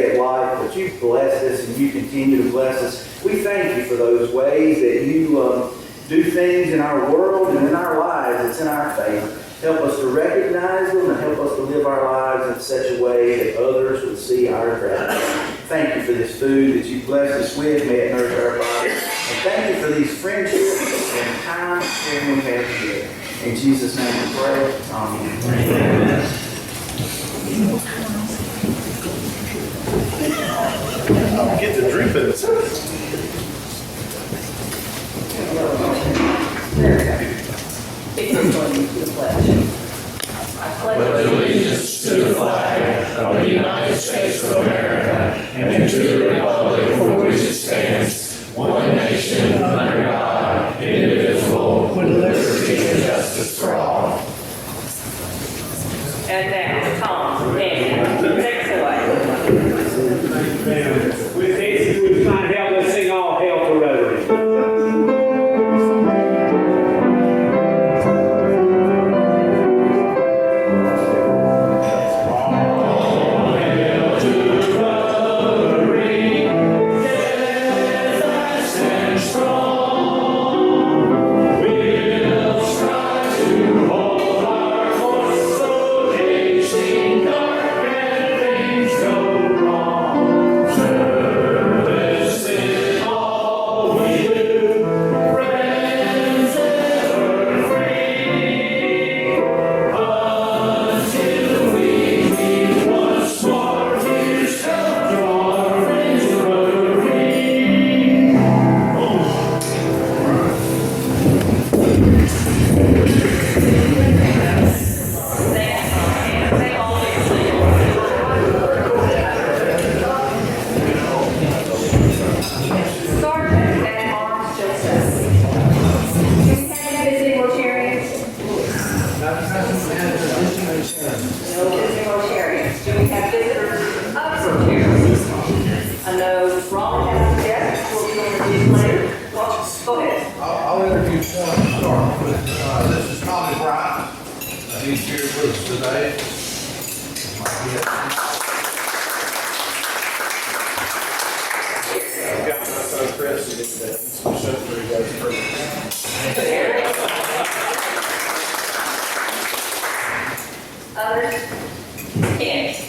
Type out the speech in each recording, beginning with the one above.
way of life, but you've blessed us and you continue to bless us. We thank you for those ways that you do things in our world and in our lives that's in our favor. Help us to recognize them and help us to live our lives in such a way that others would see our gratitude. Thank you for this food that you blessed us with. May it nourish our bodies. And thank you for these friendships and time sharing we have together. In Jesus' name we pray. Amen. Amen. I'll get the drink in. I pledge allegiance to the flag of the United States of America and to the republic for which it stands, one nation, under God, indivisible, with liberty and justice for all. And now, Tom, Dan, take it away. With this, we find help, let's sing all hail to Rotary.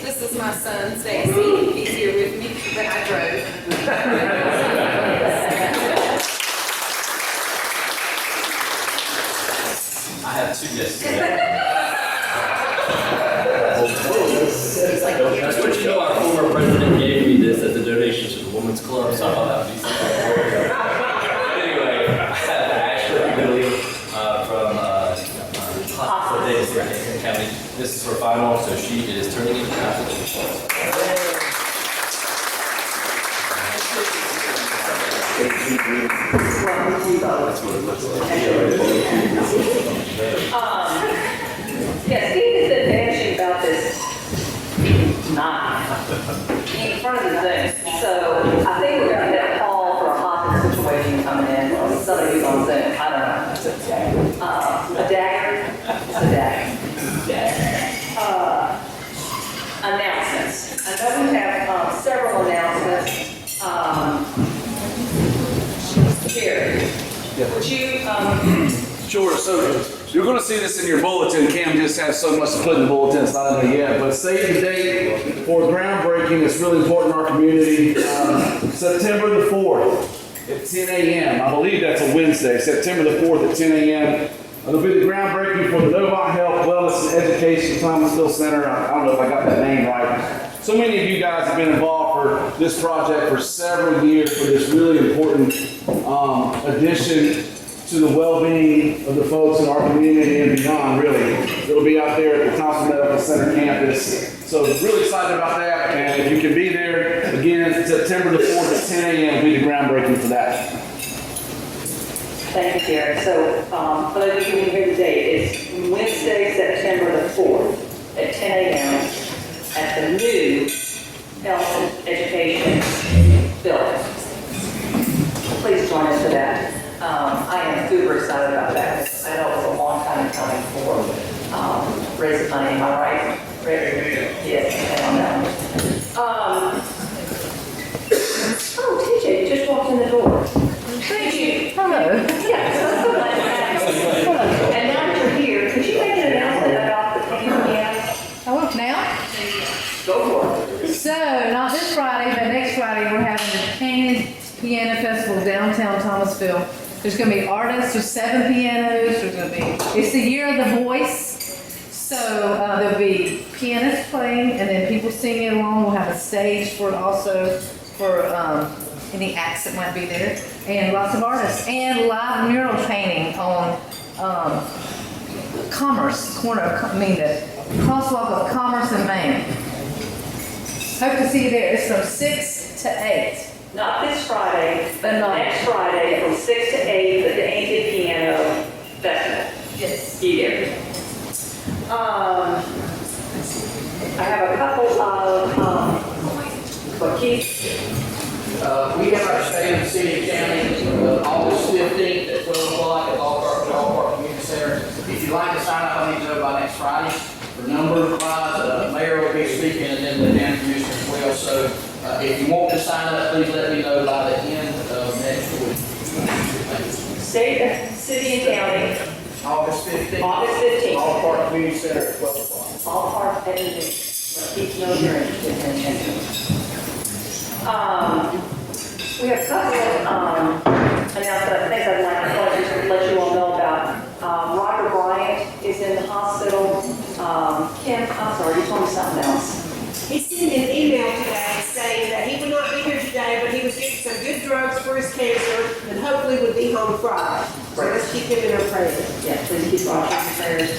This is my son, Stacy. He's here with me, but I drove. I have two guests today. That's what you know, our former president gave me this as a donation to the Women's Club, so I thought that would be something for you. Anyway, I have Ashley Billy from Thomasville Davis here in Hamilton County. This is her final, so she is turning into Catholic. That's what it looks like. Yes, Steve has been mentioning about this tonight in front of the Zoom. So I think we're going to get a call for a hostage situation coming in, or somebody who's on Zoom. I don't know. A dagger? It's a dagger. Announcements. I know we have several announcements. Here, would you Sure. So you're going to see this in your bulletin. Cam just has so much to put in the bulletin. It's not in there yet. But save the date for groundbreaking. It's really important in our community. September the 4th at 10 a.m. I believe that's a Wednesday. September the 4th at 10 a.m. It'll be the groundbreaking for the Novant Health, Wellness, and Education Thomasville Center. I don't know if I got that name right. So many of you guys have been involved for this project for several years for this really important addition to the well-being of the folks in our community and beyond, really. It'll be out there at the Thomasville Medical Center campus. So really excited about that. And if you can be there, again, September the 4th at 10 a.m. will be the groundbreaking for that. Thank you, Jared. So, for those of you who hear the date, it's Wednesday, September the 4th at 10 a.m. at the new Health and Education building. Please join us for that. I am super excited about that. I know it was a long time coming for raising money. Am I right? Yes, I know that. Thomasville. There's gonna be artists, there's 7 pianos, there's gonna be, it's the year of the voice. So there'll be pianists playing and then people singing along. We'll have a stage for it also for any acts that might be there. And lots of artists and live mural painting on Commerce, the crosswalk of Commerce and Main. Hope to see you there. It's from 6 to 8. Not this Friday, but No. next Friday from 6 to 8 at the Ancient Piano Festival. Yes. Be there. I have a couple of, what Keith? We have our state of city county, August 15th at 12 o'clock at Ballpark Community Center. If you'd like to sign up, I need to know by next Friday. For number wise, the mayor will be speaking and then the county commissioner as well. So if you want to sign up, please let me know by the end of next week. State, city and county, August 15th. August 15th. Ballpark Community Center at 12 o'clock. All part of anything. Keith knows you're interested in it. We have a couple of things I'd like to let you all know about. Roger Bryant is in the hospital. Kim, I'm sorry, you told me something else. He sent an email today saying that he would not be here today, but he was getting some good drugs for his cancer and hopefully would be home Friday. So let's keep him in our prayers. Yeah, please keep Roger in prayers,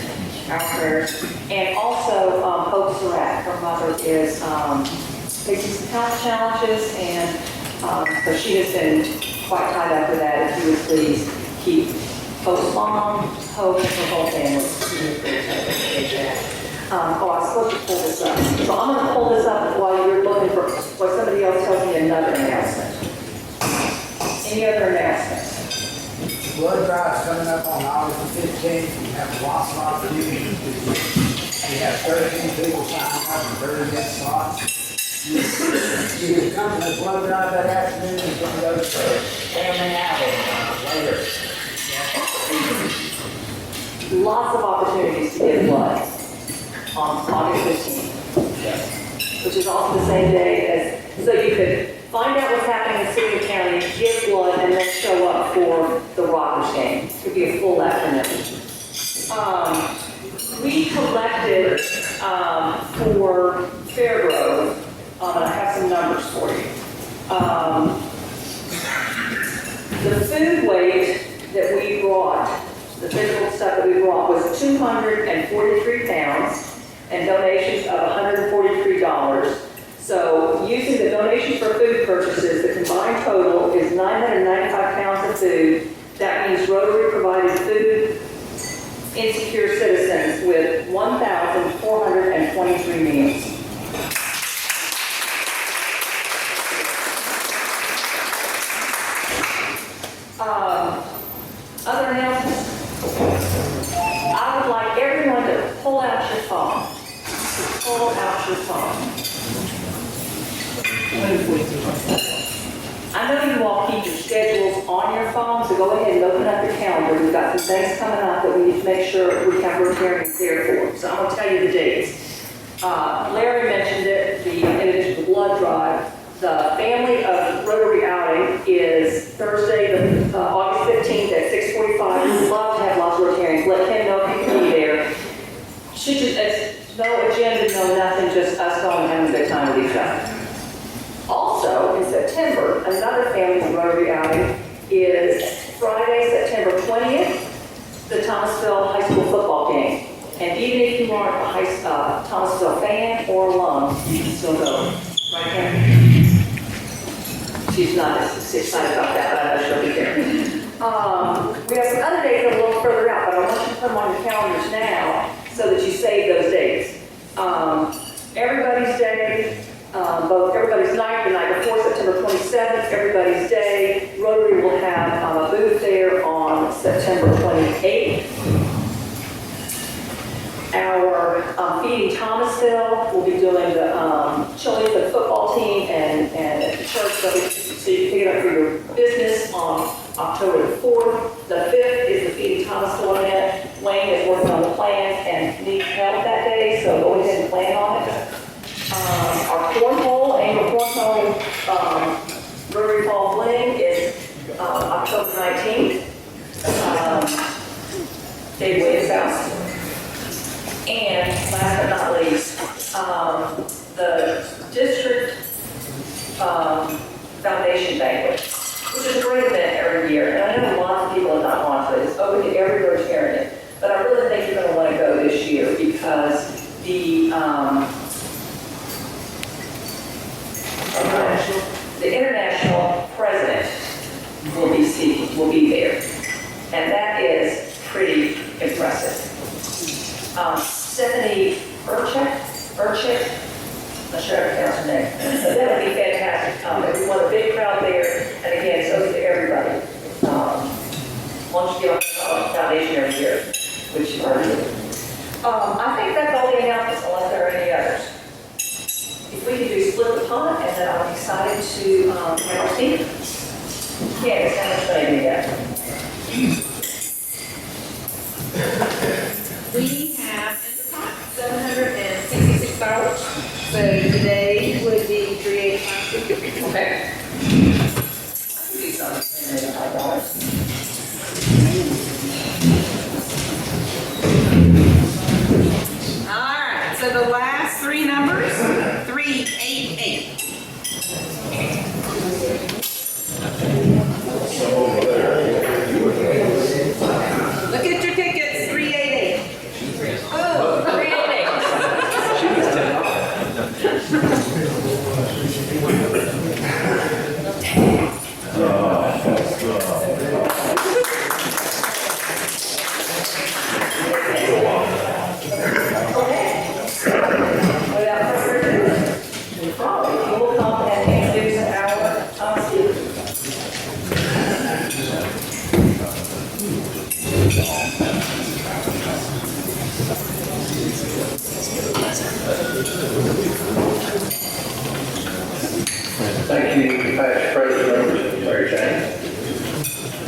our prayers. And also, Hope Surratt, her mother is facing some health challenges, and so she has been quite tied up with that. If you would please keep Hope's mom, Hope, and her whole family. I was supposed to pull this up. So I'm going to pull this up while you're looking for what somebody else tells me another announcement. Any other announcements? Blood drive's coming up on August 15th. We have lots of opportunities. We have 13 people signing up and 30 dead slots. You can come to the blood drive that afternoon and you can go to family hour later. Lots of opportunities to give blood on August 15th, which is also the same day as, so you could find out what's happening in the city and county, give blood, and then show up for the Rockers game. It could be a full afternoon. We collected for Fairgrove, and I have some numbers for you. The food waste that we brought, the physical stuff that we brought, was 243 pounds and donations of $143. So using the donations for food purchases, the combined total is 995 pounds of food. That means Rotary provided food insecure citizens with 1,423 meals. Other announcements? I would like everyone to pull out your phone. Pull out your phone. I know you all keep your schedules on your phone, so go ahead and open up your calendar. We've got some things coming up that we need to make sure we have Rotarians there for. So I'm going to tell you the dates. Larry mentioned it, in addition to the blood drive. The family of Rotary outing is Thursday, August 15th at 6:45. We'd love to have lots of Rotarians. Let him know if you can be there. It's no agenda, no nothing, just us going and having a good time with each other. Also, in September, another family Rotary outing is Friday, September 20th, the Thomasville High School football game. And even if you aren't a Thomasville fan or alum, you can still go. Right, Karen? She's not as excited about that, but I know she'll be there. We have some other dates that are a little further out, but I want you to put them on your calendars now so that you save those dates. Everybody's Day, both Everybody's Night, the night before September 27th, Everybody's Day. Rotary will have a booth there on September 28th. Our Feeding Thomasville will be doing the chili for the football team and at the church, so you can pick it up for your business on October the 4th. The 5th is the Feeding Thomasville event. Wayne is working on the plans and needs help that day, so go ahead and plan on it. Our cornhole, annual cornhole, Rotary Fall Bling is October the district foundation banquet, which is a great event every year. And I know lots of people have not gone to it. It's open to every Rotarian. But I really think you're going to want to go this year because the international president will be there. And that is pretty impressive. Stephanie Urchik, not sure how to pronounce her name. So that would be fantastic. We want a big crowd there, and again, it's open to everybody. Why don't you give us a foundation every year, which you already do. I think that's all the announcements, unless there are any others. If we could do split the pot, and then I'm excited to have our speaker. Candace, how much money do you got? We have in the pot $766. So today would be $385. Okay. These are $5. All right, so the last three numbers, 388. Look at your tickets, 388. Oh, 388. She was 10 off. Without further ado, probably you will come and introduce our speaker. Thank you, past president, Mary Jane.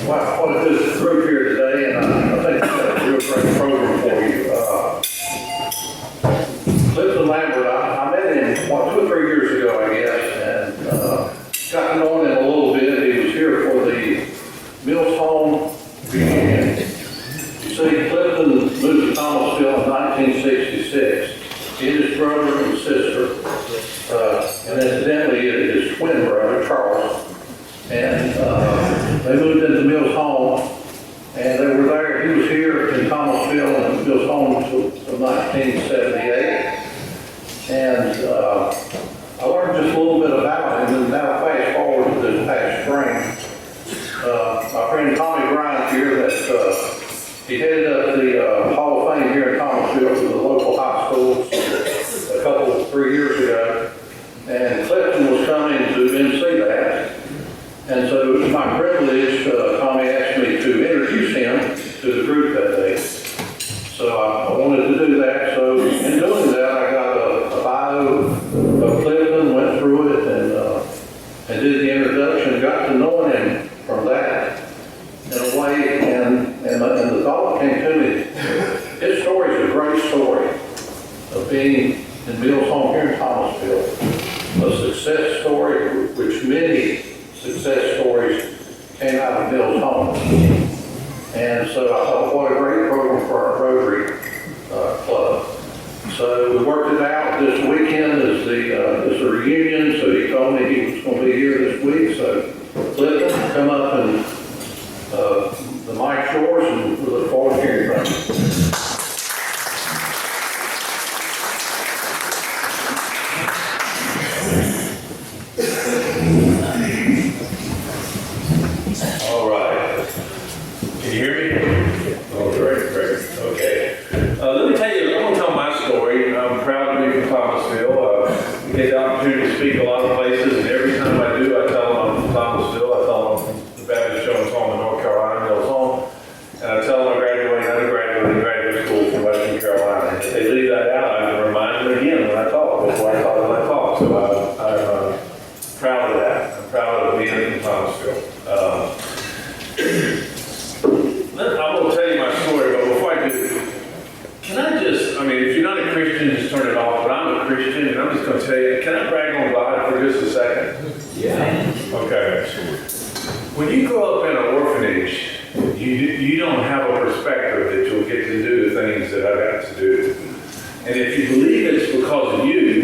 Wow, what a good group here today, and I think we've got a real great program for you. Clifton Lambreth, I met him, 2 or 3 years ago, I guess, and got to know him a little bit. He was here for the Mills Home reunion. You see, Clifton moved to Thomasville in 1966. He and his brother and sister, and incidentally, his twin brother, Charles, and they moved into Mills Home, and they were there. He was here in Thomasville and Mills Home until 1978, and I learned just a little bit about him, and now fast forward to this past spring. My friend Tommy Grimes here, that he headed up the Hall of Fame here in Thomasville to the local high school a couple, 3 years ago, and Clifton was coming to MC that, and so it was my privilege, Tommy asked me to introduce him to the group that day. So I wanted to do that, so in doing that, I got a bio of Clifton, went through it, and did the introduction, got to know him from that in a way, and the thought came to me, his story is a great story of being in Mills Home here in Thomasville, a success story, which many success stories came out of Mills Home. And so I thought, what a great program for our Rotary Club. So we worked it out. This weekend is the reunion, so he told me he was going to be here this week. So Clifton, come up and the mic's yours, and we look forward to hearing from you. All right. Can you hear me? Oh, great. Okay. Let me tell you, I'm going to tell my story. I'm proud to be from Thomasville. I get the opportunity to speak a lot of places, and every time I do, I tell them I'm from Thomasville. I tell them I'm from the Baptist Children's Home in North Carolina, Mills Home. And I tell them I graduated graduate school from Western Carolina. And if they leave that out, I can remind them again when I talk, before I talk when I talk. So I'm proud of that. I'm proud of being from Thomasville. I'm going to tell you my story, but before I do, can I just, if you're not a Christian, just turn it off, but I'm a Christian, and I'm just going to tell you, can I brag on God for just a second? Yeah. Okay. When you grow up in an orphanage, you don't have a perspective that you'll get to do the things that I got to do. And if you believe it's because of you,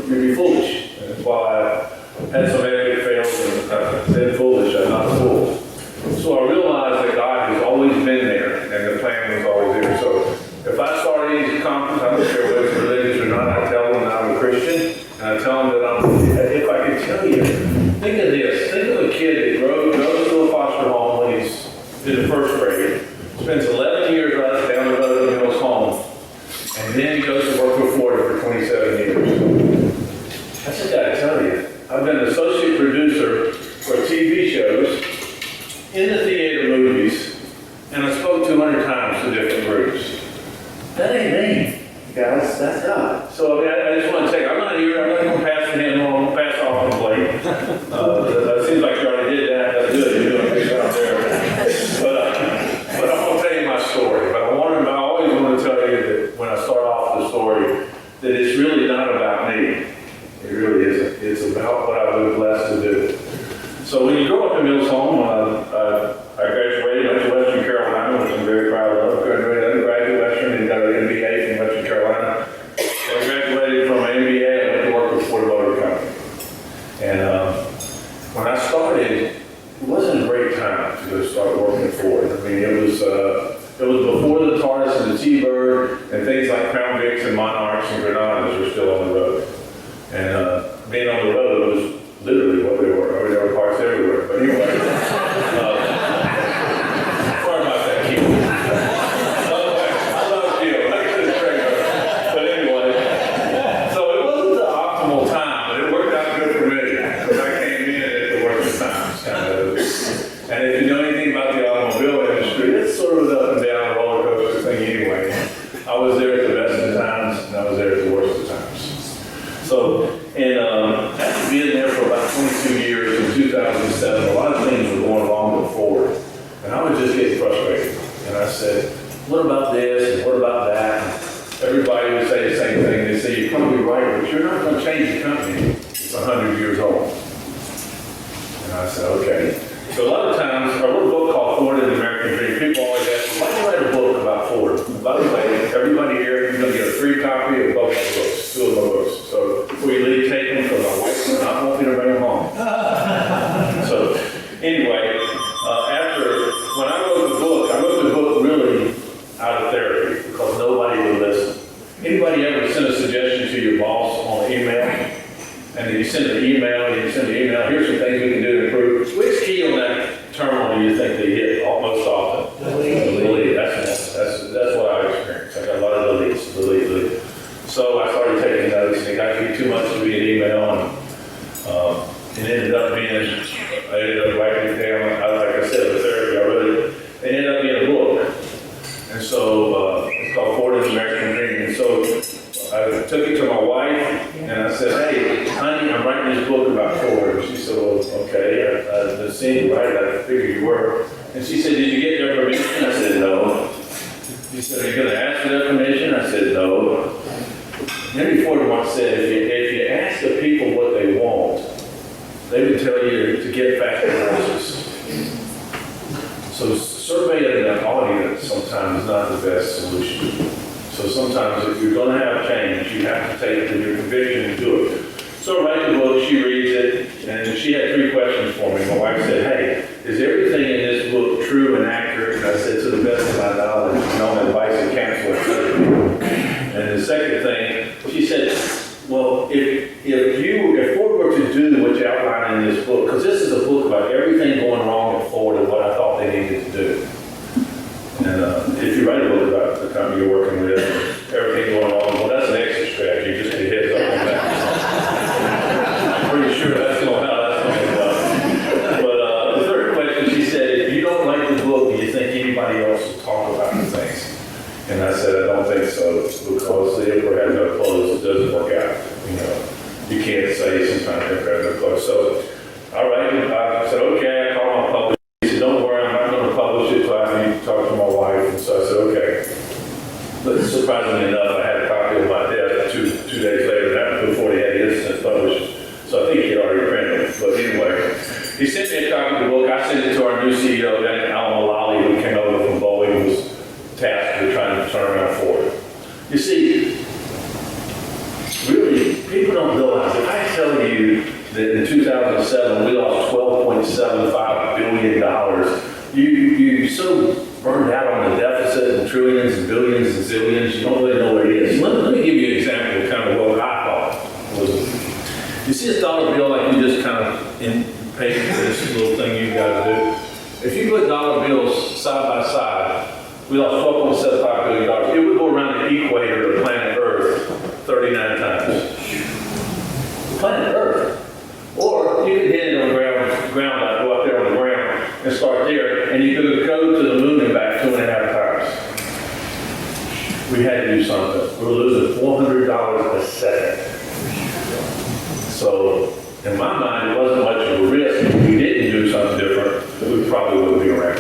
you'd be foolish. And that's why I had some epic fails and I said foolish, I'm not a fool. So I realized that God has always been there and the plan was always there. So if I start any conference, I don't care whether it's religious or not, I tell them that I'm a Christian and I tell them that if I can tell you, think of this, think of a kid that goes to a foster home when he's in the first grade, spends 11 years right down the road in Mills home, and then he goes to work for Florida for 27 years. I just gotta tell you, I've been an associate producer for TV shows, in the theater movies, and I spoke 200 times to different groups. That ain't me, guys, that's God. So I just want to say, I'm not going to pass the hand on, pass off the plate. It seems like you already did that, that's good, you're doing a good job there. But I'm going to tell you my story. But I always want to tell you that when I start off the story, that it's really not about me. It really isn't. It's about what I've been blessed to do. So when you grow up in Mills home, I graduated, went to Western Carolina, which I'm very proud of. Graduated undergraduate Western and got an MBA from Western Carolina. So I graduated from an MBA, I went to work with Ford Motor Company. And when I started, it wasn't a great time to go start working at Ford. I mean, it was before the Taurus and the T-Bird and things like Crown Vics and Monarchs and Granadas were still on the road. And being on the road was literally what they were. I mean, there were parts everywhere. But anyway, sorry about that, Keith. I love you. But anyway, so it wasn't the optimal time, but it worked out good for me. Because I came in at the worst of times, kind of. And if you know anything about the automobile industry, it's sort of an up and down roller coaster thing anyway. I was there at the best of times, and I was there at the worst of times. So, and after being there for about 22 years in 2007, a lot of things were going wrong with Ford. And I was just getting frustrated. And I said, what about this and what about that? And everybody would say the same thing. They say, you're going to be right, but you're not going to change the company. It's 100 years old. And I said, okay. So a lot of times, I wrote a book called Ford and the American Dream. People always ask, why do you write a book about Ford? By the way, everybody here, you're going to get a free copy of both my books, 2 of my books. So before you leave, take them because my wife does not want me to bring them home. So anyway, when I wrote the book really out of therapy because nobody would listen. Anybody ever send a suggestion to your boss on email? And then you send an email, here's some things we can do to improve. Which key on that terminal do you think they hit most often? Delete. That's what I experienced. I got a lot of deletes, delete. So I started taking notes, and it got to be too much to be an email, and it ended up writing it down. Like I said, with therapy, it ended up being a book. And so it's called Ford and the American Dream. And so I took it to my wife, and I said, hey, honey, I'm writing this book about Ford. And she said, well, okay, I've been seeing you write it, I figured you were. And she said, did you get their permission? I said, no. She said, are you going to ask for their permission? I said, no. Henry Ford once said, if you ask the people what they want, they would tell you to get faster horses. So surveying an audience sometimes is not the best solution. So sometimes if you're going to have change, you have to take it to your conviction and do it. So I write the book, she reads it, and she had 3 questions for me. My wife said, hey, is everything in this book true and accurate? And I said, to the best of my knowledge, no advice to cancel it. And the second thing, she said, well, if Ford were to do what you outline in this book, because this is a book about everything going wrong at Ford and what I thought they needed to do. And if you write a book about the company you're working with, everything going wrong, well, that's an exit strategy, just a heads up on that. I'm pretty sure that's how that's going to go. But the third question, she said, if you don't like the book, do you think anybody else will talk about the things? And I said, I don't think so, because the emperor has no clothes, it doesn't work out. You can't say sometimes the emperor has no clothes. So, all right, I said, okay, I called my publisher. He said, don't worry, I'm not going to publish it until I need to talk to my wife. And so I said, okay. But surprisingly enough, I had a copy of my desk two days later, that before he had his instance published. So I think he had already printed it. But anyway, he sent me a copy of the book. I sent it to our new CEO, Dan Al-Malali, who came over from Boeing, who was tasked with trying to turn around Ford. You see, really, people don't know you that in 2007, we lost $12.75 billion. You so burned out on the deficit and trillions and billions and zillions, you don't really know what it is. Let me give you an example of kind of what I thought was. You see this dollar bill like you just kind of pay for this little thing you guys do. If you put dollar bills side by side, we lost $12.75 billion. It would go around the equator of planet Earth 39 times. Planet Earth. Or you could hit it on the ground, like go up there on the ground and start there, and you could go to the moon and back 2.5 times. We had to do something. We were losing $400 a second. So, in my mind, it wasn't much of a risk. If we didn't do something different, we probably wouldn't be around.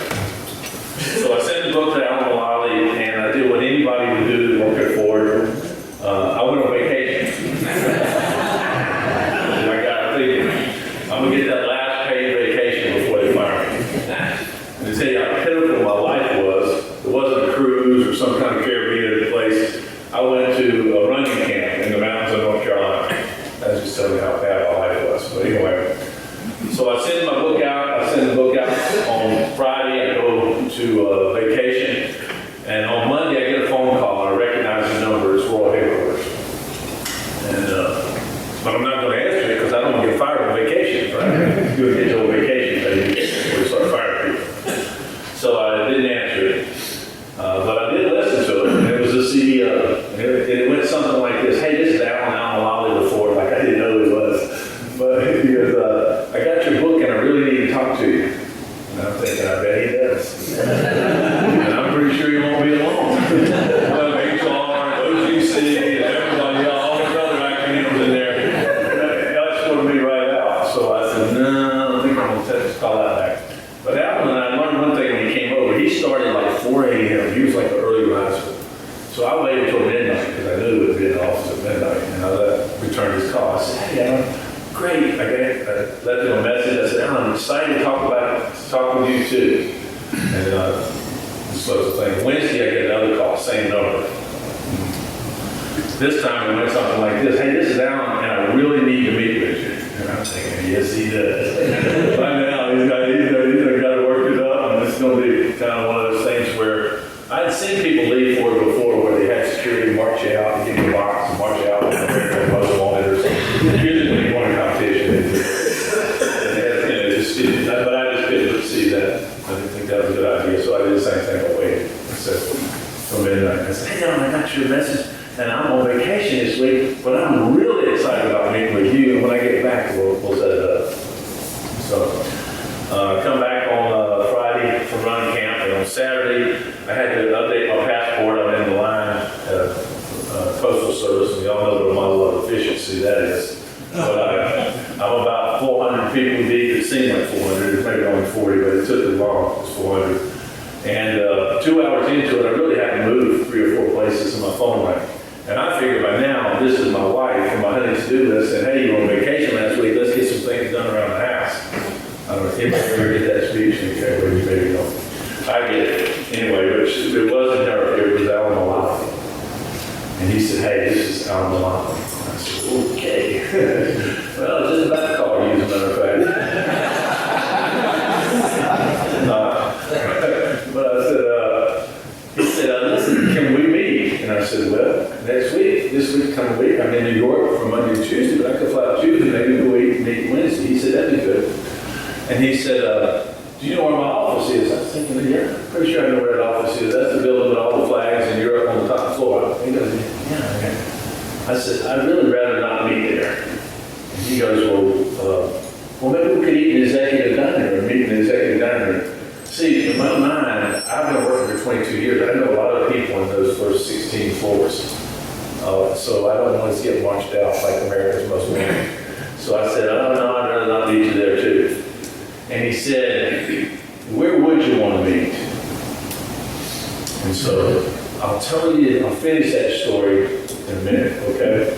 So I sent the book to Alan Mullally, and I did what anybody would do to work it forward. I went on vacation. I got thinking, I'm going to get that last paid vacation before they fire me. And to tell you how pitiful my life was, it wasn't a cruise or some kind of Caribbean place. I went to a running camp in the mountains of North Carolina. That's just telling you how bad my life was. But anyway, so I send my book out. I send the book out on Friday. I go to vacation. And on Monday, I get a phone call. And I recognize the number. It's Royal Headquarters. And, but I'm not going to answer it because I don't want to get fired on vacation, right? You get to a vacation before you start firing people. So I didn't answer it. But I did listen to it. And it was the CEO. And it went something like this. Hey, this is Alan Mullally before. Like I didn't know who he was. But he goes, I got your book and I really need to talk to you. And I'm thinking, I bet he does. And I'm pretty sure he won't be alone. HR, OGC, and everybody, all the other acronyms in there. That's going to be right out. So I said, no, I don't think I'm going to take this call out back. But Alan and I learned one thing when he came over. He started like 4 a.m. He was like an early riser. So I waited until midnight because I knew it would be in the office at midnight. And I returned his call. I said, hey, Alan, great. I left him a message. I said, Alan, I'm excited to talk with you too. And this was the thing. Wednesday, I get another call, same number. This time it went something like this. Hey, this is Alan, and I really need to meet with you. And I'm thinking, yes, he does. By now, he's got to work it up, and it's going to be kind of one of those things where I'd seen people leave for it before, where they had security march you out and give you a box and march you out and they're most wanted or something. Usually when you want a competition, but I just couldn't see that. I didn't think that was a good idea, so I did the same thing. I waited. I said, from midnight, I said, hey, Alan, I got your message, and I'm on vacation this week, but I'm really excited about meeting with you, and when I get back, we'll set it up. So, come back on Friday from running camp, and on Saturday, I had to update my passport. I'm in the line at Postal Service, and we all know what a model of efficiency that is. But I'm about 400 people deep. It seemed like 400, it's maybe only 40, but it took as long as 400. And 2 hours into it, I really had to move 3 or 4 places, and my phone rang. And I figured by now, this is my wife and my honey to-do list, and hey, you were on vacation last week, let's get some things done around the house. I don't know if anybody ever get that speech, and you maybe don't. I get it. Anyway, but it wasn't her, it was Alan Mullally. And he said, hey, this is Alan Mullally. I said, okay. Well, I was just about to call you, as a matter of fact. But I said, he said, listen, can we meet? And I said, well, next week, this week, coming week, I'm in New York from Monday to Tuesday, but I could fly out Tuesday, maybe we'll meet Wednesday. He said, that'd be good. And he said, do you know where my office is? I was thinking, yeah, pretty sure I know where that office is. That's the building with all the flags and Europe on the top floor. He goes, yeah, okay. I said, I'd really rather not meet there. And he goes, well, maybe we could eat in the executive diner or meet in the executive diner. See, in my mind, I've been working for 22 years. I know a lot of people in those first 16 floors. So I don't want to get marched out like America's Most Wanted. So I said, oh, no, I'd rather not meet you there too. And he said, where would you want to meet? And so I'll finish that story in a minute, okay?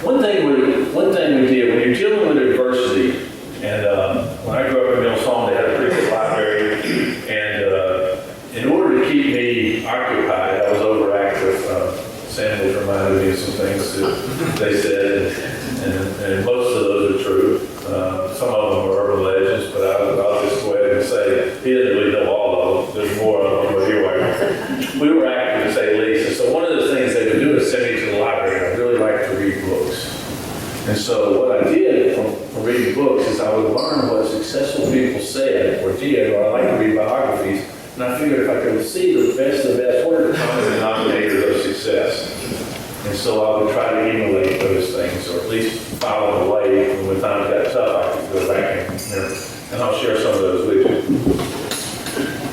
One thing we did, when you're dealing with adversity, and when I grew up in Mills Home, they had a pretty good library, and in order to keep me occupied, I was overactive. Sam was reminded me of some things that they said, and most of those are what I did from reading books is I would learn what successful people said or did, or I like to read biographies, and I figured if I could see the best of the best, what are the common denominators of success? And so I would try to emulate those things, or at least follow the way. When times got tough, I could go back and I'll share some of those with you.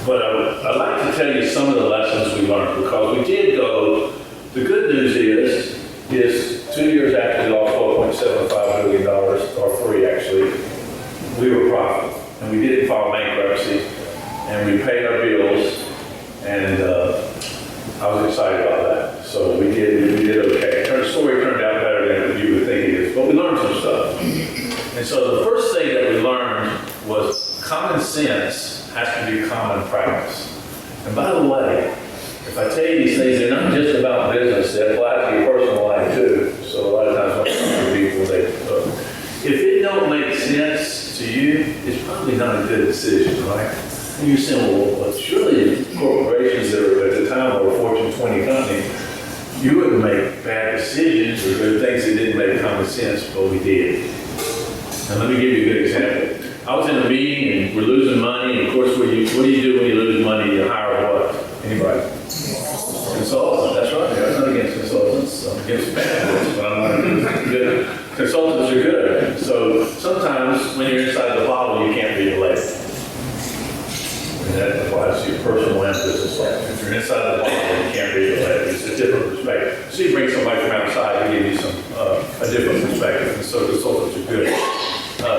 But I'd like to tell you some of the lessons we learned, because we did go. The good news is 2 years after we lost $4.75 billion, or three actually, we were profitable, and we didn't file bankruptcy, and we paid our bills, and I was excited about that. So we did okay. The story turned out better than you would think it is, but we learned some stuff. And so the first thing that we learned was common sense has to be common practice. And by the way, if I tell you these things, they're not just about business, they apply to your personal life too. So a lot of times when I talk to people, if it don't make sense to you, it's probably not a good decision, right? And you're saying, well, surely corporations that are at the time were a Fortune 20 company, you wouldn't make bad decisions or good things that didn't make common sense, but we did. And let me give you a good example. I was in a meeting and we're losing money, and of course, what do you do when you lose money? You hire what? Anybody? Consultant, that's right. I'm not against consultants. I'm against bad ones, but I'm not good. Consultants are good. So sometimes when you're inside the bottle, you can't be late. And that applies to your personal and business life. If you're inside the bottle, you can't be late. It's a different perspective. So you bring somebody from outside to give you a different perspective. And so consultants are good.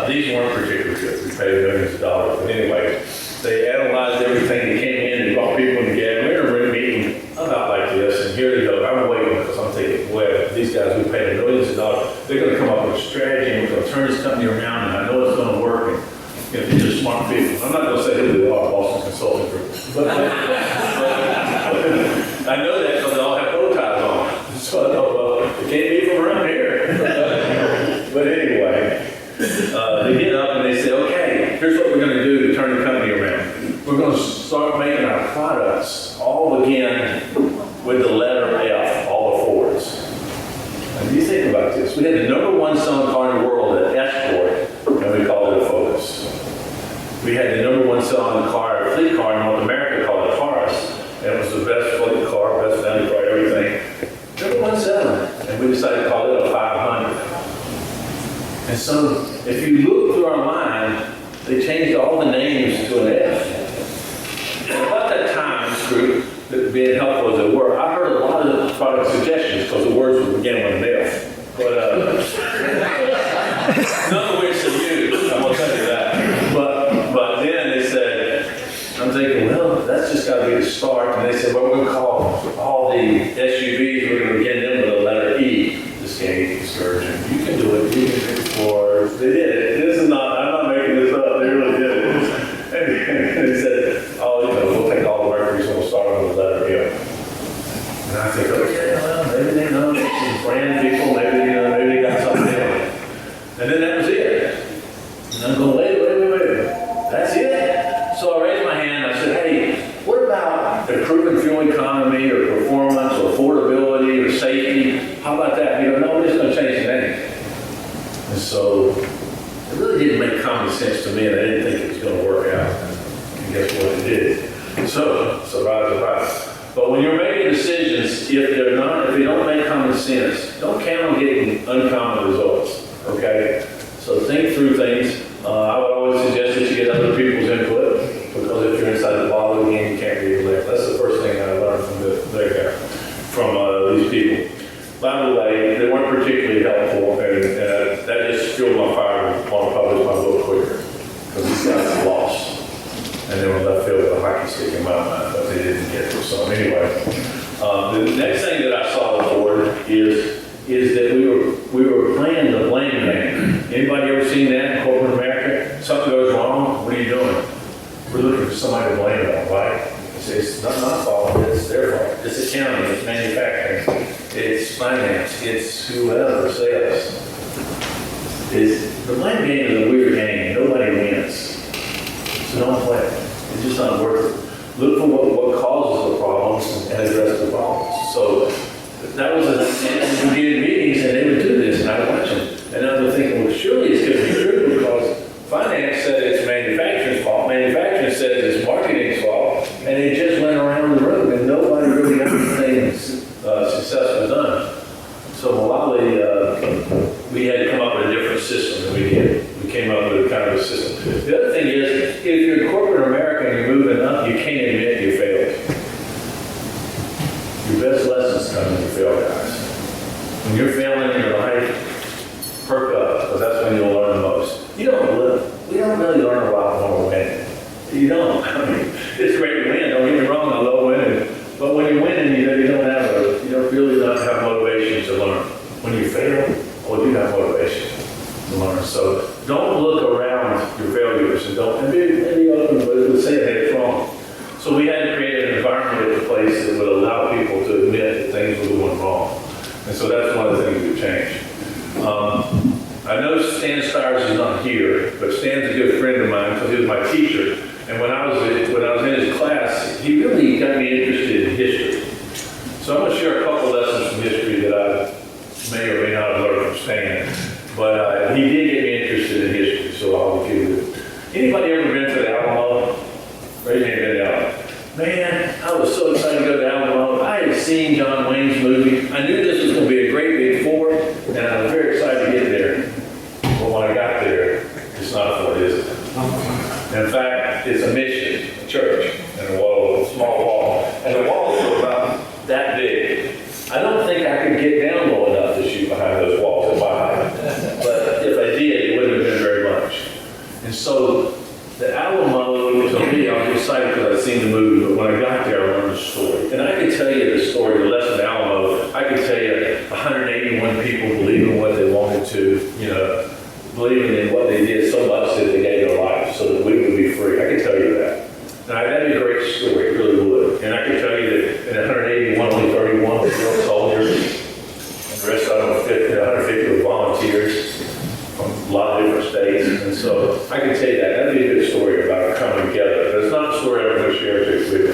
These weren't particularly good. We paid millions of dollars. But anyway, they analyzed everything. They came in and brought people together. We were in a meeting about like this, and here they go. I'm waiting because I'm thinking, well, these guys, we paid millions of dollars. They're going to come up with a strategy, and we're going to turn this company around, and I know it's going to work. And these are smart people. I'm not going to say who they are, Boston Consulting Group. But I know that because they all have bow ties on. So I thought, well, it can't be from around here. But anyway, they get up and they say, okay, here's what we're going to do to turn the company around. We're going to start making our products all again with the letter F, all the Fords. And you think about this. We had the #1 selling car in the world at Escort, and we called it a Focus. We had the #1 selling car, fleet car in North America called a Taurus. And it was the best fleet car, best value car, everything. #1 selling. And we decided to call it a 500. And so if you look through our line, they changed all the names to an F. And about that time, this group, being helpful as it were, I heard a lot of product suggestions because the words would begin with an F. But none of which are used, I'm going to tell you that. But then they said, I'm thinking, well, that's just got to be the start. And they said, well, we're going to call all the SUVs, we're going to begin them with the letter E. This can't discouraging. You can do it. You can pick floors. They did it. This is not, I'm not making this up. They really did it. And they said, oh, we'll take all the Mercury's and we'll start on the letter M. And I think, okay, well, maybe they know some brand people, maybe they got something else. And then that was it. And I'm going, wait. That's it? So I raised my hand and I said, hey, what about improving fuel economy or performance or affordability or safety? How about that? You go, no, we're just going to change the name. And so it really didn't make common sense to me, and I didn't think it was going to work out. And guess what it did? So, surprise. But when you're making decisions, if they don't make common sense, don't count on getting uncommon results. Okay? So think through things. I would always suggest that you get other people's input, because if you're inside the bottle again, you can't read the left. That's the first thing I learned from these people. By the way, they weren't particularly helpful, and that just fueled my fire to want to publish my book quicker, because these guys are lost. And they were left field with a hockey stick in my mind, but they didn't get it. So anyway, the next thing that I saw forward is that we were playing the blame game. Anybody ever seen that in corporate America? Something goes wrong, what are you doing? We're looking for somebody to blame it on, right? It's not my fault, it's their fault. It's accounting, it's manufacturing, it's finance, it's whoever, sales. The blame game is a weird game. Nobody wins. So don't play it. It's just not worth it. Look for what causes the problems and address the problems. So that was and we did meetings and they would do this and I would watch them. And I was thinking, well, and we did. We came up with a kind of a system. The other thing is, if you're in corporate America and you're moving up, you can't admit you failed. Your best lessons come when you fail, guys. When you're failing in your life, perk up, because that's when you'll learn the most. We don't really learn a lot when we're winning. You don't. I mean, it's great to win. Don't get me wrong, I love winning. But when you're winning, you don't really not have motivation to learn. When you fail, you have motivation to learn. So don't look around your failures and be open, but say hey, it's wrong. So we had to create an environment at the place that would allow people to admit that things were going wrong. And so that's one of the things we've changed. I know Stan Stires is not here, but Stan's a good friend of mine because he was my teacher. And when I was in his class, he really got me interested in history. So I'm going to share a couple lessons from history that I may or may not have learned from Stan. But he did get me interested in history, so I'll give you it. Anybody ever been to the Alamo? Raise your hand down. Man, I was so excited to go to the Alamo. I had seen John Wayne's movie. I knew this was going to be a great big fort, and I was very excited to get there. But when I got there, it's not a fort, is it? In fact, it's a mission, a church, and a small wall. And the walls were about that big. I don't think I could get down low enough to shoot behind those walls at my height. But if I did, it wouldn't have been very much. And so the Alamo, to me, I was excited because I'd seen the movie, but when I got there, I learned the story. And I could tell you the story, the lesson of the Alamo. I could tell you 181 people believing what they wanted to, believing in what they did so much that they gave their life so that we would be free. I could tell you that. Now, that'd be a great story, it really would. And I could tell you that in 181, only 31 were real soldiers, and the rest of them were 150 were volunteers from a lot of different states. And so I can tell you that. That'd be a good story about coming together. But it's not a story I'm going to share with you.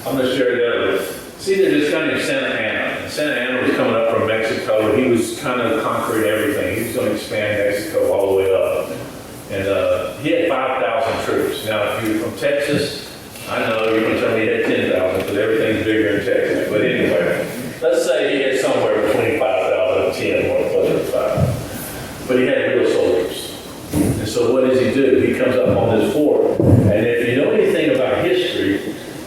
I'm going to share the other. See, there's this guy named Santa Anna. Santa Anna was coming up from Mexico. He was kind of conquering everything. He was going to expand Mexico all the way up. And he had 5,000 troops. Now, if you're from Texas, I know you're going to tell me he had 10,000 because everything's bigger in Texas. But anyway, let's say he had somewhere between 5,000 and 10, more closer to 5. But he had real soldiers. And so what does he do? He comes up on this fort. And if you know anything about history,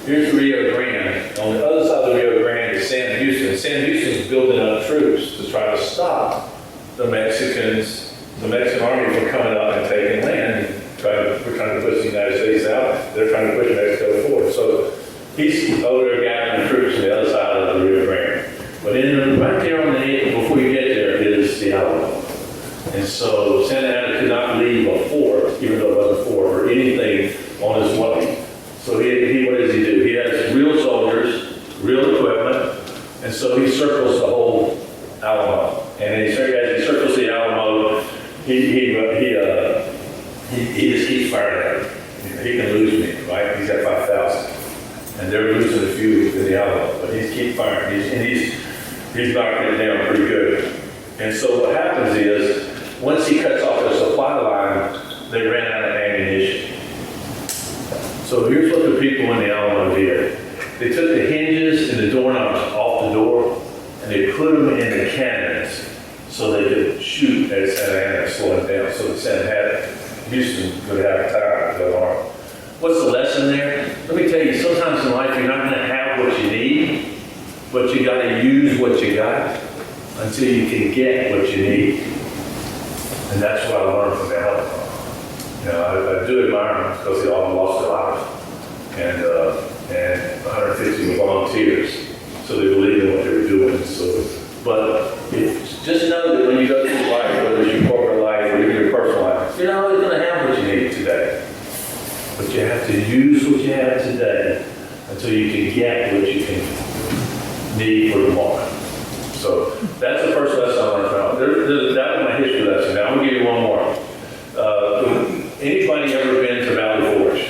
here's the Rio Grande. On the other side of the Rio Grande is San Houston. San Houston's building up troops to try to stop the Mexicans, the Mexican army from coming up and taking land. We're trying to push the United States out. They're trying to push Mexico forward. So he's over there gathering troops on the other side of the Rio Grande. But right there on the end, before you get there, is the Alamo. And so Santa Anna could not leave a fort, even though it wasn't a fort, or anything on his way. So he what does he do? He has real soldiers, real equipment, and so he circles the whole Alamo. And as he circles the Alamo, he just keeps firing at him. He can lose me, right? He's got 5,000. And they're losing a few in the Alamo, but he keeps firing. He's knocking it down pretty good. And so what happens is, once he cuts off the supply line, they ran out of ammunition. So here's what the people in the Alamo did. They took the hinges and the doorknobs off the door, and they put them in the cannons so they could shoot at Santa Anna and slow it down. So that Santa Houston would have time to go on. What's the lesson there? Let me tell you, sometimes in life you're not going to have what you need, but you got to use what you got until you can get what you need. And that's what I learned from the Alamo. I do admire them because they all lost their life. And 150 were volunteers, so they believed in what they were doing. But just know that when you go through life, whether it's your corporate life or your personal life, you're not always going to have what you need today. But you have to use what you have today until you can get what you can need for tomorrow. So that's the first lesson I learned from. That was my history lesson. Now I'm going to give you one more. Anybody ever been to Valley Forge?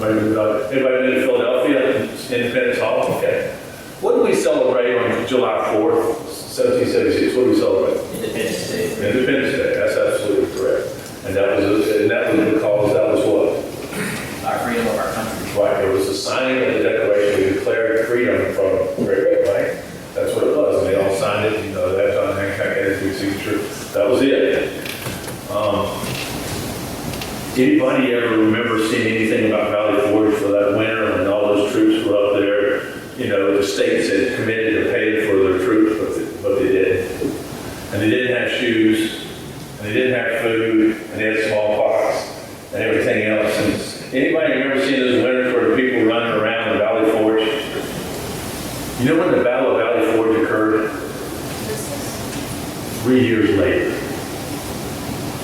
Anybody been to Philadelphia, Independence Hall? Okay. What do we celebrate on July 4th, 1776? What do we celebrate? Independence Day. Independence Day. That's absolutely correct. And that was because that was what? Our freedom of our country. Right. There was a signing of the Declaration. We declared freedom from Great Britain, right? That's what it was. And they all signed Anybody ever remember seeing anything about Valley Forge for that winter when all those troops were up there? You know, the states had committed to pay for their troops, but they didn't. And they didn't have shoes, and they didn't have food, and they had smallpox, and everything else. And anybody remember seeing those winters where the people running around the Valley Forge? You know when the Battle of Valley Forge occurred? 3 years later.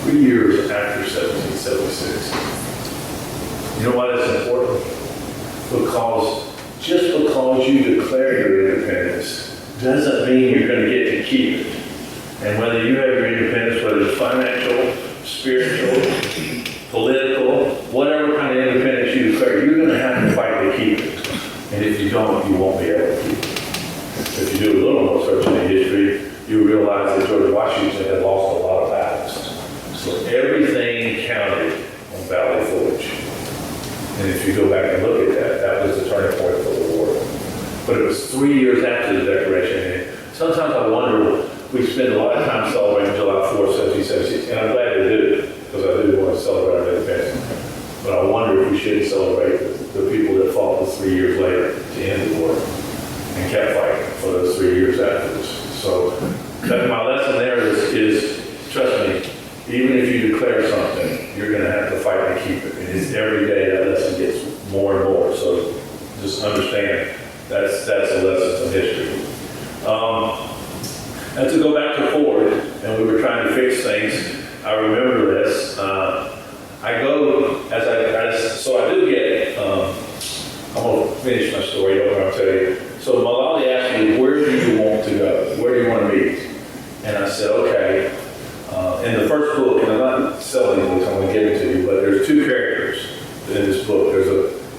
3 years after 1776. You know why that's important? Because just because you declare your independence doesn't mean you're going to get to keep it. And whether you have your independence, whether it's financial, spiritual, political, whatever kind of independence you declare, you're going to have to fight to keep it. And if you don't, you won't be able to keep it. If you do a little more searching in history, you realize that George Washington had lost a lot of battles. So everything counted on Valley Forge. And if you go back and look at that, that was the turning point for the war. But it was 3 years after the Declaration. And sometimes I wonder, we spend a lot of time celebrating July 4th, 1776, and I'm glad to do, because I do want to celebrate our independence. But I wonder if we should celebrate the people that fought 3 years later to end the war and kept fighting for those 3 years afterwards. So my lesson there is trust me, even if you declare something, you're going to have to fight to keep it. And it's every day that lesson gets more and more. So just understand that's a lesson from history. And to go back to Ford, and we were trying to fix things, I remember this. I go, so I do get, I'm going to finish my story, don't I'll tell you. So Malali asked me, where do you want to go? Where do you want to meet? And I said, okay. In the first book, and I'm not selling this, I'm going to give it to you, but there's two characters in this book.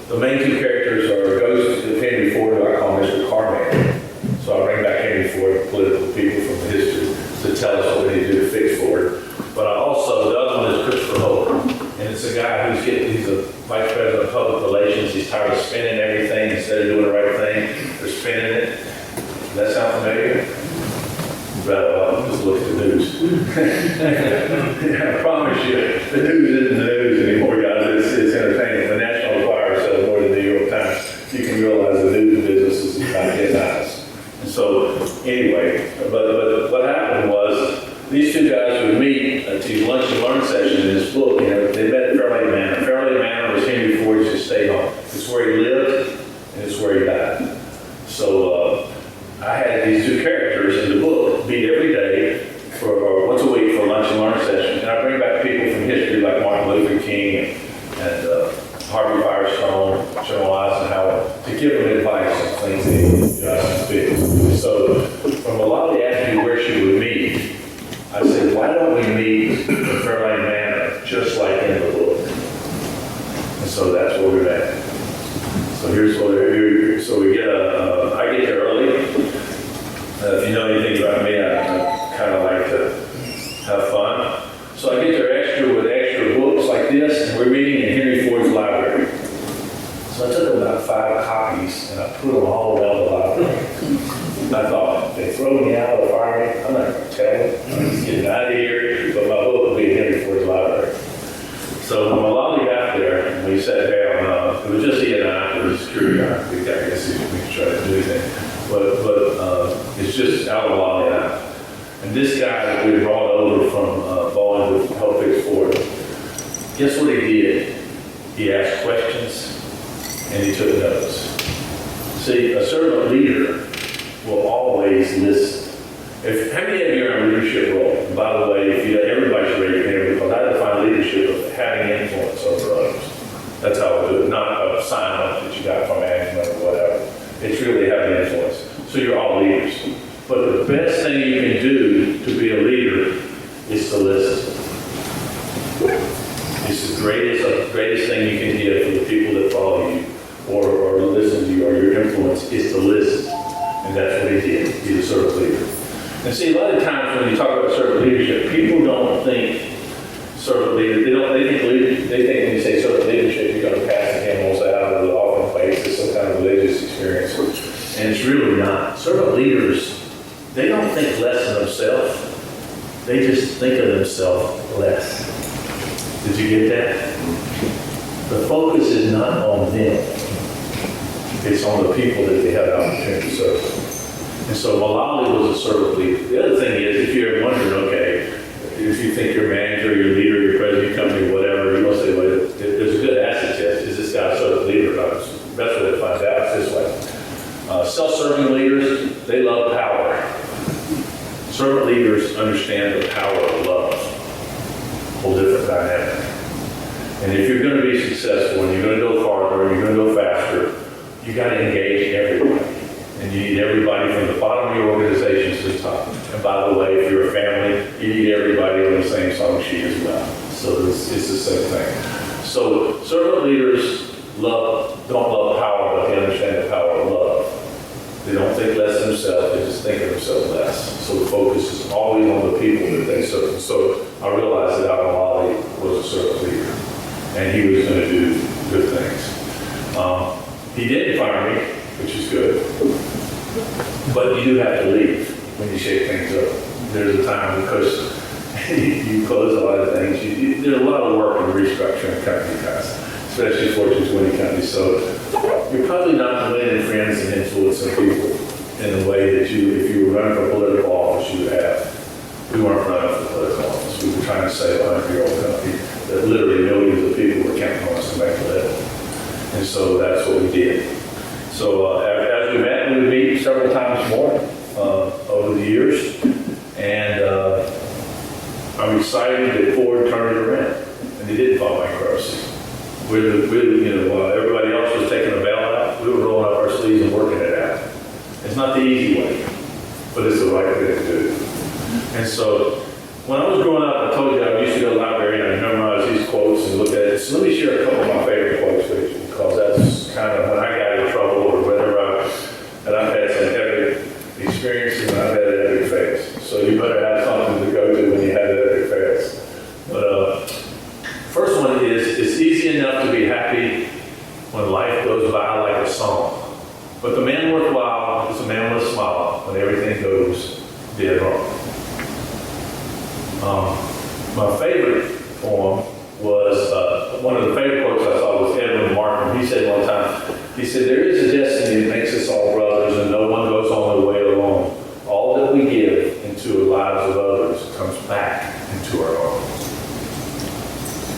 The main two characters are Ghost of Henry Ford, who I call Mr. Carman. So I bring back Henry Ford, political people from history, to tell us what we need to do to fix Ford. But the other one is Christopher Hope. And it's a guy he's a vice president of public relations. He's tired of spinning everything instead of doing the right thing. They're spinning it. Does that sound familiar? Just look at the news. I promise you, the news isn't the news anymore, guys. It's entertaining. The National Enquirer sells more than the New York Times. You can realize the news business is about to get nice. And so, anyway, but what happened was these two guys would meet at these lunch and learn sessions in this book. You know, they met at Fairlady Manor. Fairlady Manor was Henry Ford's estate home. It's where he lived and it's where he died. So I had these two characters in the book meet every day for once a week for lunch and learn sessions. And I bring back people from history like Martin Luther King and Harvey Firestone, General Eisenhower, to give them advice on things they fix. So when Malali asked me where she would meet, I said, why don't we meet in Fairlane Manor, just like in the book? And so that's where we met. So so we get I get there early. If you know anything about me, I kind of like to have fun. So I get there with extra books like this, and we're reading in Henry Ford's library. So I took about 5 copies, and I put them all around the library. I thought, they throw me out or fire me, I'm not going to tell them. I'm just getting out of here, but my book will be in Henry Ford's library. So when Malali got there, and we sat down, it was just he and I, it was security. I guess we could try to do anything. But it's just out of Malali and I. And this guy that we brought over from Boeing to help fix Ford, guess what he did? He asked questions and he took notes. See, a servant leader will always listen. How many of you are in a leadership role? And by the way, everybody should raise your hand because I define leadership as having influence over others. That's how I do it, not a sign-up that you got from management or whatever. It's really having influence. So you're all leaders. But the best thing you can do to be a leader is to listen. It's the greatest thing you can give for the people that follow you or listen to you or your influence is to listen. And that's what he did. He's a servant leader. And see, a lot of times when you talk about servant leadership, people don't think servant leader. They think when you say servant leadership, you're going to pass the camels out of the offering place. It's some kind of religious experience. And it's really not. Servant leaders, they don't think less of themselves. They just think of themselves less. Did you get that? The focus is not on them. It's on the people that they have the opportunity to serve. And so Malali was a servant leader. The other thing is, if you're wondering, okay, if you think your manager, your leader, your president, your company, whatever, you're going to say, well, there's a good asset test. Is this guy a servant leader or not? Best way to find out is this way. Self-serving leaders, they love power. Servant leaders understand the power of love. Whole different dynamic. And if you're going to be successful and you're going to go farther and you're going to go faster, you got to engage everybody. And you need everybody from the bottom of your organization to the top. And by the way, if you're a family, you need everybody on the same song sheet as well. So it's the same thing. So servant leaders don't love power, but they understand the power of love. They don't think less of themselves, they just think of themselves less. So the focus is always on the people that they serve. So I realized that Al-Awali was a servant leader, and he was going to do good things. He didn't fire me, which is good, but you do have to leave when you shake things up. There's a time because you close a lot of things. There's a lot of work in restructuring company guys, especially Fortune 20 companies. So you're probably not winning friends and influencing people in the way that if you were running for political office, you would have. We weren't running for political office. We were trying to save a 100-year-old company that literally millions of people were counting on us to make a living. And so that's what we did. So as we met, we would meet several times more over the years. And I'm excited that Ford turned it around. And they didn't file bankruptcy. Everybody else was taking a bailout. We were rolling up our sleeves and working it out. It's not the easy way, but it's the right way to do it. And so when I was growing up, I told you I used to go to the library and I memorized these quotes and look at it. So let me share a couple of my favorite quotes with you, because that's kind of when I got in trouble or whenever and I've had some epic experiences and I've had epic fails. So you better have something to go to when you have epic fails. But first one is, it's easy enough to be happy when life goes by like a song. But the man worthwhile is a man with a smile when everything goes dead wrong. My favorite poem was, one of the favorite quotes I saw was Edwin Martin. He said one time, he said, there is a destiny that makes us all brothers and no one goes on the way alone. All that we give into the lives of others comes back into our own.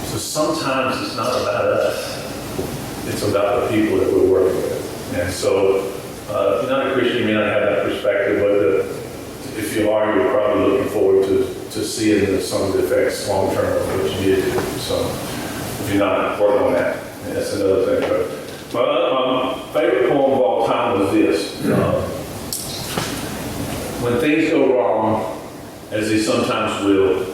So sometimes it's not about us. It's about the people that we're working with. And so, if you're not a Christian, you may not have that perspective, but if you are, you're probably looking forward to seeing some of the effects long term of what you did. So if you're not working on that, that's another thing. But my favorite poem of all time was this. When things go wrong, as they sometimes will,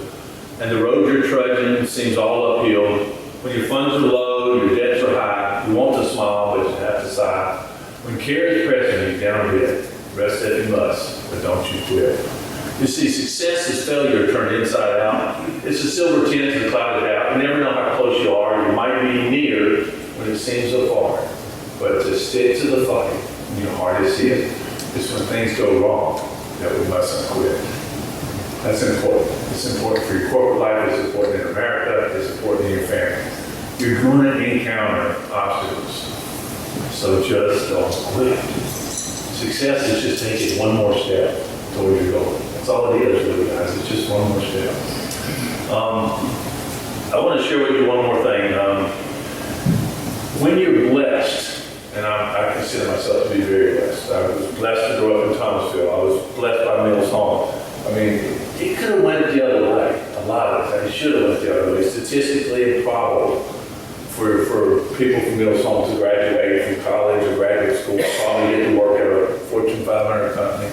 and the road you're trudging seems all uphill, when your funds are low, your debts are high, you want to smile, but you have to sigh. When care is pressing you down a bit, rest if you must, but don't you quit. You see, success is failure turned inside out. It's a silver tint and clouded out. You never know how close you are. You might be near when it seems so far. But to stick to the fight when your heart is hit, it's when things go wrong that we mustn't quit. That's important. It's important for your corporate life. It's important in America. It's important in your family. You're going to encounter obstacles. So just don't quit. Success is just taking one more step towards your goal. That's all it is, really, guys. It's just one more step. I want to share with you one more thing. When you're blessed, and I consider myself to be very blessed. I was blessed to grow up in Thomasville. I was blessed by Mills Home. I mean, it could have went the other way. A lot of times, it should have went the other way. Statistically improbable for people from Mills Home to graduate from college or graduate school, probably get to work at a Fortune 500 company.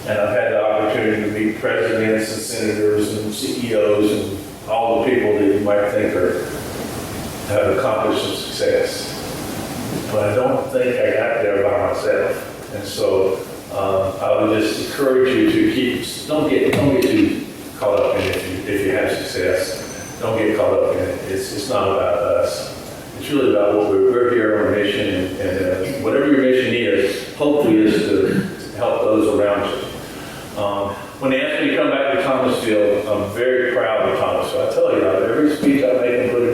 And I've had the opportunity to meet presidents and senators and CEOs and all the people that you might think have accomplished some success. But I don't think I got there by myself. And so I would just encourage you to don't get too caught up in it if you have success. Don't get caught up in it. It's not about us. It's really about what we're here on a mission, and whatever your mission is, hopefully is to help those around you. When they asked me to come back to Thomasville, I'm very proud of Thomasville. I tell you, every speech I make and put it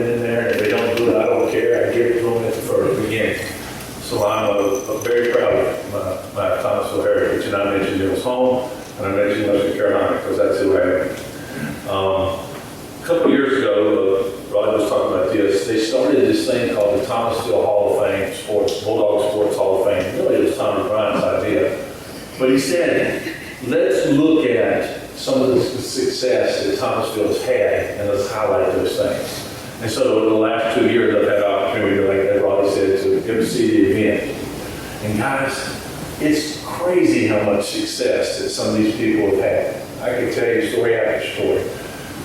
started this thing called the Thomasville Hall of Fame, Bulldog Sports Hall of Fame. Really, it was Tommy Bryant's idea. But he said, let's look at some of the success that Thomasville has had, and let's highlight those things. And so over the last 2 years, I've had the opportunity, like as Roddy said, to go see the event. And guys, it's crazy how much success that some of these people have had. I can tell you story after story.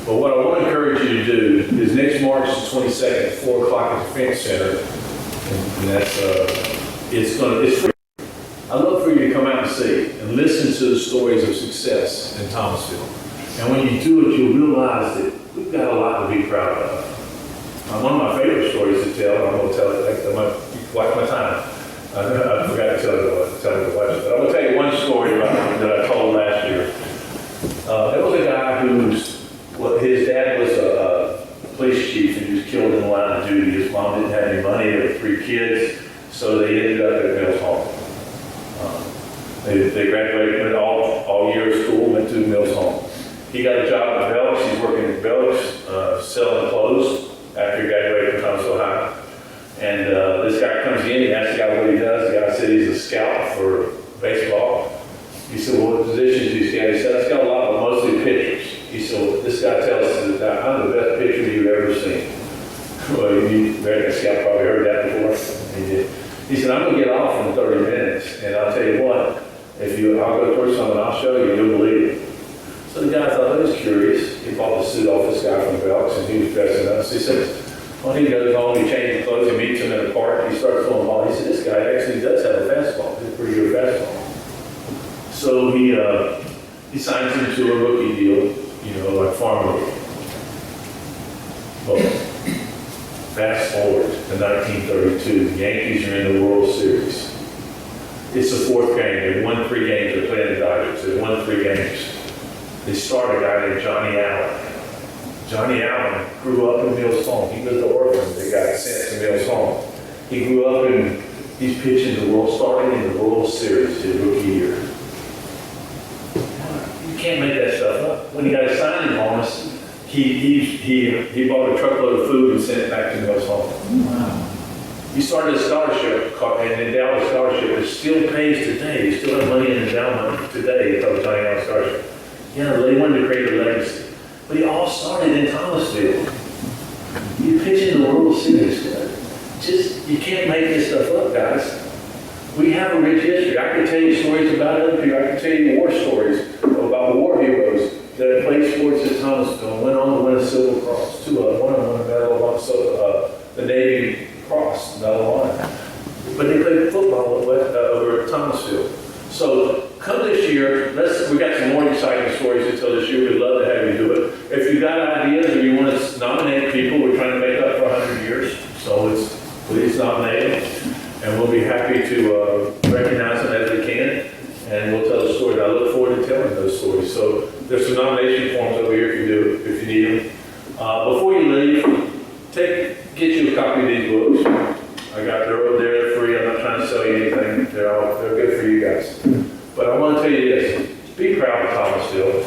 But what I want to encourage you to do is next March the 22nd, at 4 o'clock at the Defense Center, and that's, it's free. I'd love for you to come out and see and listen to the stories of success in Thomasville. And when you do it, you'll realize that we've got a lot to be proud of. One of my favorite stories to tell, I'm going to tell it, I might watch my time. I forgot to tell you to watch it. But I'm going to tell you one story that I told last year. There was a guy his dad was a police chief, and he was killed in the line of duty. His mom didn't have any money. There were 3 kids, so they ended up at Mills Home. They graduated, went all year of school, went to Mills Home. He got a job at Belk's. He's working at Belk's, selling clothes after he graduated from Thomasville High. And this guy comes in, he asks the guy what he does. The guy said he's a scout for baseball. He said, well, what positions do you scout? He said, I scout a lot, but mostly pitchers. He said, well, this guy tells us that I'm the best pitcher you've ever seen. Well, American Scout probably heard that before. He did. He said, I'm going to get off in 30 minutes, and I'll tell you what, I'll go towards something, I'll show you, you'll believe it. So the guy thought, he was curious. He bought the suit off this guy from Belk's, and he was dressing up. So he said, when he goes home, he changes clothes, he meets him in a park, he starts throwing the ball. He said, this guy actually does have a fastball. He's a pretty good fastball. So he signs him to a rookie deal, like farm rookie. Well, fast forward to 1932, the Yankees are in the World Series. It's the 4th game. They won 3 games. They're playing the Dodgers. They won 3 games. They start a guy named Johnny Allen. Johnny Allen grew up in Mills Home. He was the orphan that got sent to Mills Home. He grew up and he's pitching starting in the World Series his rookie year. You can't make that stuff up. When he got his signing bonus, he bought a truckload of food and sent it back to Mills Home. Wow. He started a scholarship, an endowment scholarship that still pays today. He still has money in endowment today for the Johnny Allen scholarship. They wanted to create a legacy. But he all started in Thomasville. You pitch in the World Series. You can't make this stuff up, guys. We have a rich history. I can tell you stories about other people. I can tell you war stories about war heroes that have played sports at Thomasville and went on to win a Silver Cross. One of them won a medal of the Navy Cross, medal on it. But they played football over at Thomasville. So come this year, we got some more exciting stories to tell this year. We'd love to have you do it. If you've got ideas or you want to nominate people, we're trying to make up for 100 years. So please nominate them. And we'll be happy to recognize them as we can. And we'll tell the story. I look forward to telling those stories. So there's some nomination forms over here if you need them. Before you leave, get you a copy of these books. They're over there, they're free. I'm not trying to sell you anything. They're good for you guys. But I want to tell you this. Be proud of Thomasville.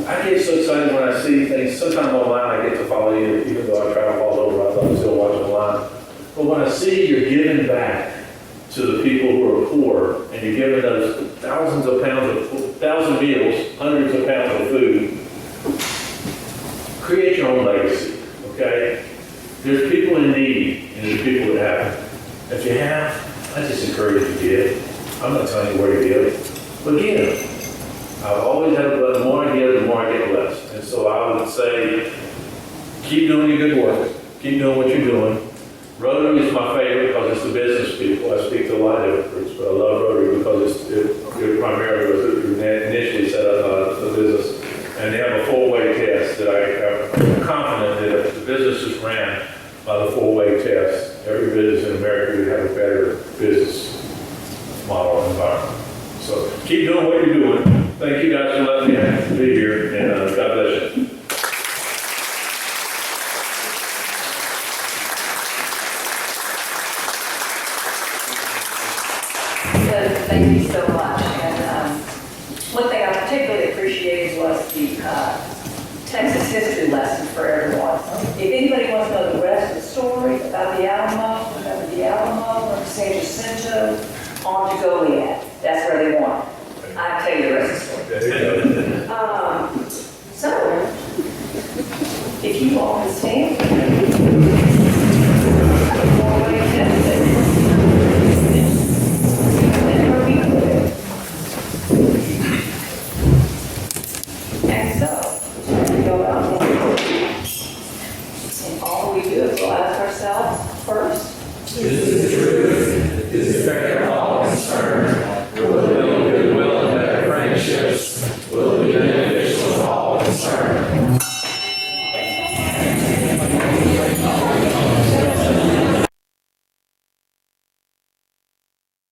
I get so excited when I see things. Sometimes online I get to follow you, even though I travel all over, I'm still watching online. But when I see you're giving back to the people who are poor, and you're giving those thousands of meals, hundreds of pounds of food, create your own legacy, okay? There's people in need, and there's people that have. If you have, I just encourage you to give. I'm not telling you where to give, but give. I've always had the more I give, the more I get blessed. And so I would say, keep doing your good work. Keep doing what you're doing. Rotary is my favorite because it's the business people. I speak to a lot of different groups, but I love Rotary because it primarily was initially set up the business. And they have a four-way test that I'm confident that if the businesses ran by the four-way test, every business in America would have a better business model environment. So keep doing what you're doing. Thank you guys for letting me be here, and God bless you. Thank you so much. And one thing I particularly appreciated was the Texas history lesson.